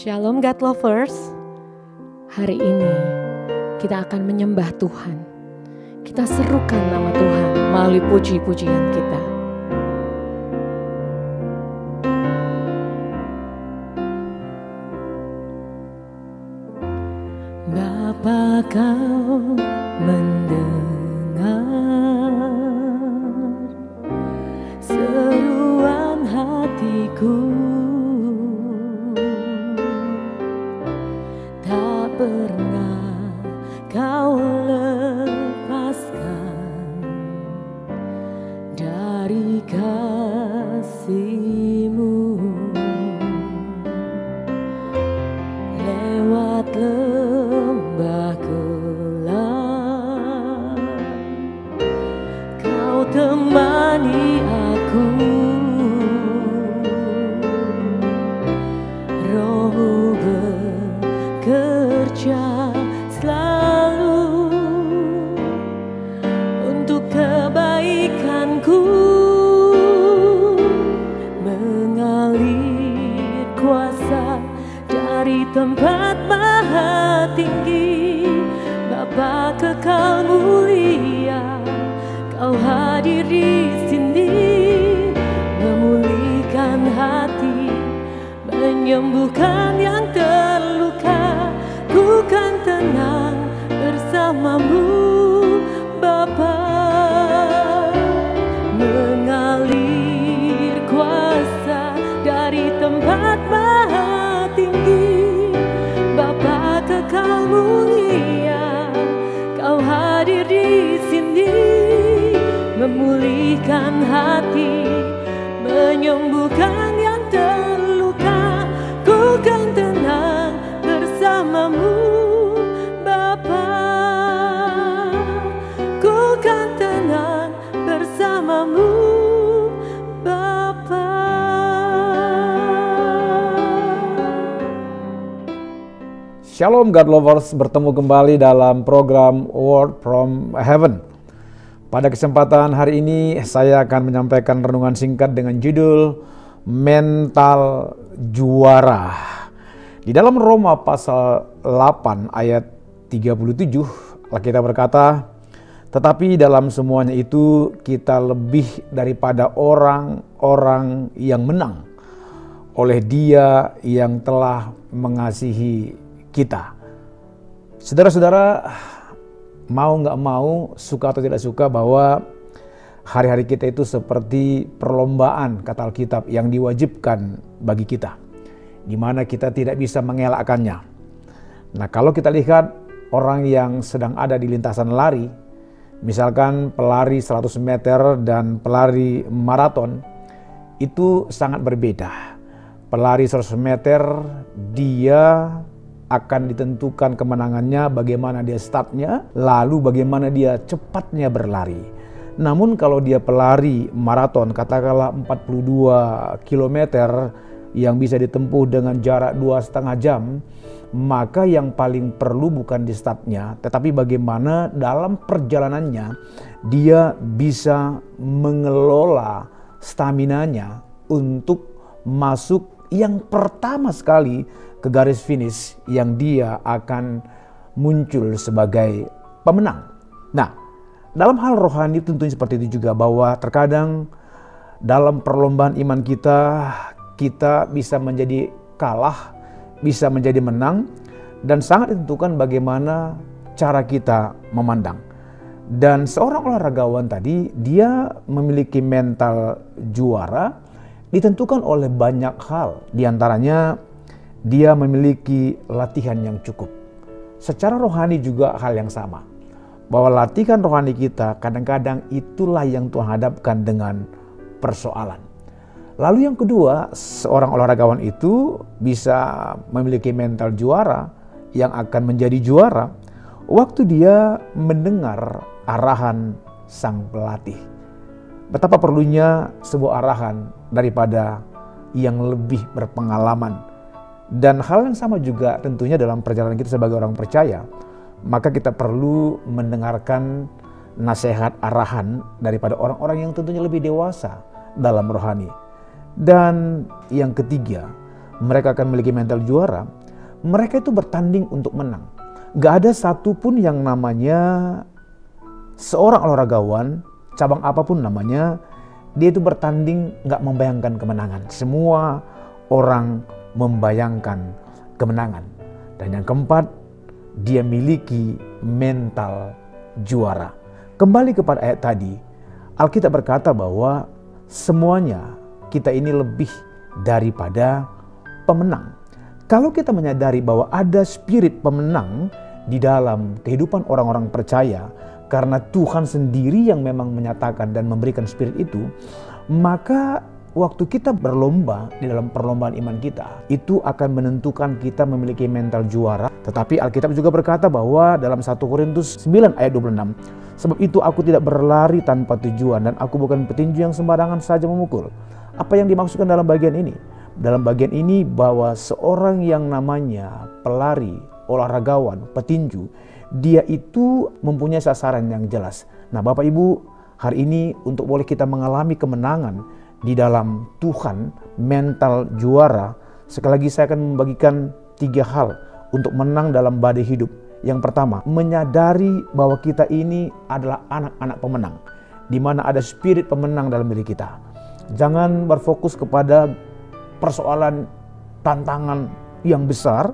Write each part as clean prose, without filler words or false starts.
Shalom God Lovers. Hari ini kita akan menyembah Tuhan. Kita serukan nama Tuhan melalui puji-pujian kita. Bapa, Kau mendengar seruan hatiku, tak pernah Kau lepaskan dari kasih-Mu. Lewat lembah gelap Kau temani aku, Roh-Mu bekerja selalu untuk kebaikanku, mengalir kuasa dari tempat maha tinggi. Bapa kekal mulia, Kau hadir di sini, memulihkan hati, menyembuhkan yang terluka. Ku kan tenang bersama-Mu, Bapa. Mengalir kuasa dari tempat maha tinggi. Bapa kekal mulia, Kau hadir di sini, memulihkan hati, menyembuhkan yang terluka. Ku kan tenang bersama-Mu, Bapa. Ku kan tenang bersama-Mu, Bapa. Shalom God Lovers, bertemu kembali dalam program Word from Heaven. Pada kesempatan hari ini saya akan menyampaikan renungan singkat dengan judul Mental Juara. Di dalam Roma pasal 8 ayat 37, Alkitab berkata, "Tetapi dalam semuanya itu kita lebih daripada orang-orang yang menang oleh Dia yang telah mengasihi kita." Saudara-saudara, mau nggak mau, suka atau tidak suka, bahwa hari-hari kita itu seperti perlombaan, kata Alkitab, yang diwajibkan bagi kita, di mana kita tidak bisa mengelakkannya. Nah, kalau kita lihat orang yang sedang ada di lintasan lari, misalkan pelari 100 meter dan pelari maraton, itu sangat berbeda. Pelari 100 meter, dia akan ditentukan kemenangannya bagaimana dia startnya, lalu bagaimana dia cepatnya berlari. Namun kalau dia pelari maraton, katakanlah 42 km yang bisa ditempuh dengan jarak 2,5 jam, maka yang paling perlu bukan di startnya, tetapi bagaimana dalam perjalanannya dia bisa mengelola staminanya untuk masuk yang pertama sekali ke garis finish yang dia akan muncul sebagai pemenang. Nah, dalam hal rohani tentunya seperti itu juga, bahwa terkadang dalam perlombaan iman kita bisa menjadi kalah, bisa menjadi menang, dan sangat ditentukan bagaimana cara kita memandang. Dan seorang olahragawan tadi, dia memiliki mental juara ditentukan oleh banyak hal. Di antaranya dia memiliki latihan yang cukup. Secara rohani juga hal yang sama, bahwa latihan rohani kita kadang-kadang itulah yang Tuhan hadapkan dengan persoalan. Lalu yang kedua, seorang olahragawan itu bisa memiliki mental juara yang akan menjadi juara waktu dia mendengar arahan sang pelatih. Betapa perlunya sebuah arahan daripada yang lebih berpengalaman. Dan hal yang sama juga tentunya dalam perjalanan kita sebagai orang percaya, maka kita perlu mendengarkan nasihat arahan daripada orang-orang yang tentunya lebih dewasa dalam rohani. Dan yang ketiga, mereka akan memiliki mental juara, mereka itu bertanding untuk menang. Gak ada satupun yang namanya seorang olahragawan, cabang apapun namanya, dia itu bertanding gak membayangkan kemenangan. Semua orang membayangkan kemenangan. Dan yang keempat, dia miliki mental juara. Kembali kepada ayat tadi, Alkitab berkata bahwa semuanya kita ini lebih daripada pemenang. Kalau kita menyadari bahwa ada spirit pemenang di dalam kehidupan orang-orang percaya, karena Tuhan sendiri yang memang menyatakan dan memberikan spirit itu, maka waktu kita berlomba di dalam perlombaan iman kita, itu akan menentukan kita memiliki mental juara. Tetapi Alkitab juga berkata bahwa dalam 1 Korintus 9 ayat 26, sebab itu aku tidak berlari tanpa tujuan dan aku bukan petinju yang sembarangan saja memukul. Apa yang dimaksudkan dalam bagian ini? Dalam bagian ini bahwa seorang yang namanya pelari, olahragawan, petinju, dia itu mempunyai sasaran yang jelas. Nah Bapak Ibu, hari ini untuk boleh kita mengalami kemenangan di dalam Tuhan, mental juara, sekali lagi saya akan membagikan 3 hal untuk menang dalam badai hidup. Yang pertama, menyadari bahwa kita ini adalah anak-anak pemenang, di mana ada spirit pemenang dalam diri kita. Jangan berfokus kepada persoalan tantangan yang besar.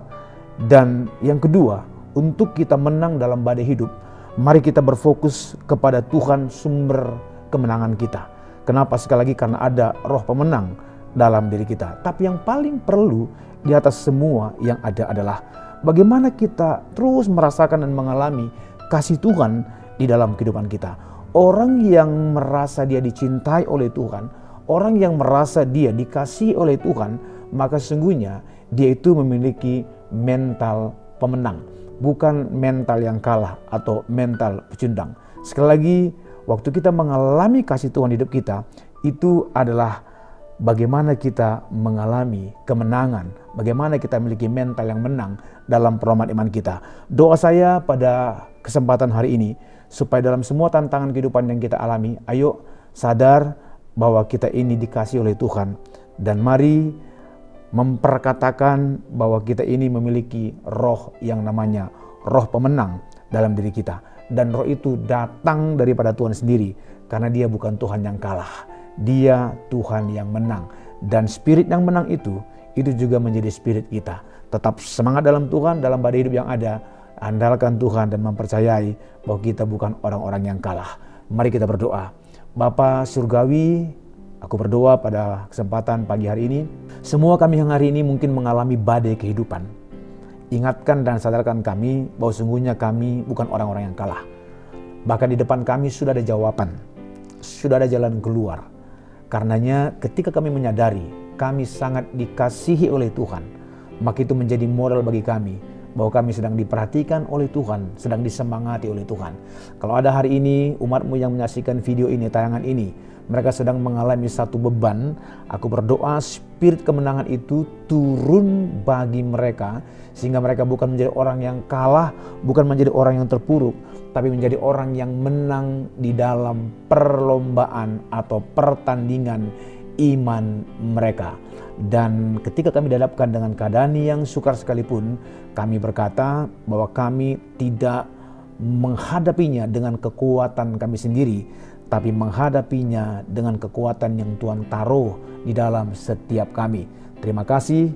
Dan yang kedua, untuk kita menang dalam badai hidup, mari kita berfokus kepada Tuhan sumber kemenangan kita. Kenapa? Sekali lagi karena ada roh pemenang dalam diri kita. Tapi yang paling perlu di atas semua yang ada adalah bagaimana kita terus merasakan dan mengalami kasih Tuhan di dalam kehidupan kita. Orang yang merasa dia dicintai oleh Tuhan, orang yang merasa dia dikasihi oleh Tuhan, maka sesungguhnya dia itu memiliki mental pemenang, bukan mental yang kalah atau mental pecundang. Sekali lagi, waktu kita mengalami kasih Tuhan hidup kita, itu adalah bagaimana kita mengalami kemenangan, bagaimana kita memiliki mental yang menang dalam perlombaan iman kita. Doa saya pada kesempatan hari ini, supaya dalam semua tantangan kehidupan yang kita alami, ayo sadar bahwa kita ini dikasihi oleh Tuhan. Dan mari memperkatakan bahwa kita ini memiliki roh yang namanya roh pemenang dalam diri kita. Dan roh itu datang daripada Tuhan sendiri, karena dia bukan Tuhan yang kalah, dia Tuhan yang menang. Dan spirit yang menang itu juga menjadi spirit kita. Tetap semangat dalam Tuhan, dalam badai hidup yang ada, andalkan Tuhan dan mempercayai bahwa kita bukan orang-orang yang kalah. Mari kita berdoa. Bapa Surgawi, aku berdoa pada kesempatan pagi hari ini, semua kami yang hari ini mungkin mengalami badai kehidupan. Ingatkan dan sadarkan kami bahwa sungguhnya kami bukan orang-orang yang kalah. Bahkan di depan kami sudah ada jawaban, sudah ada jalan keluar. Karenanya ketika kami menyadari kami sangat dikasihi oleh Tuhan, maka itu menjadi modal bagi kami bahwa kami sedang diperhatikan oleh Tuhan, sedang disemangati oleh Tuhan. Kalau ada hari ini umatmu yang menyaksikan video ini, tayangan ini, mereka sedang mengalami satu beban, aku berdoa spirit kemenangan itu turun bagi mereka, sehingga mereka bukan menjadi orang yang kalah, bukan menjadi orang yang terpuruk, tapi menjadi orang yang menang di dalam perlombaan atau pertandingan iman mereka. Dan ketika kami dihadapkan dengan keadaan yang sukar sekalipun, kami berkata bahwa kami tidak menghadapinya dengan kekuatan kami sendiri, tapi menghadapinya dengan kekuatan yang Tuhan taruh di dalam setiap kami. Terima kasih.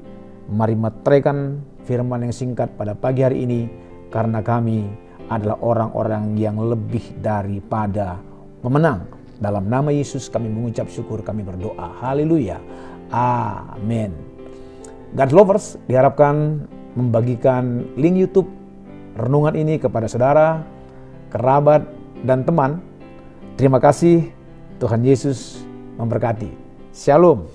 Mari meteraikan firman yang singkat pada pagi hari ini, karena kami adalah orang-orang yang lebih daripada pemenang. Dalam nama Yesus kami mengucap syukur, kami berdoa. Haleluya. Amin. God Lovers diharapkan membagikan link YouTube renungan ini kepada saudara, kerabat, dan teman. Terima kasih. Tuhan Yesus memberkati. Shalom.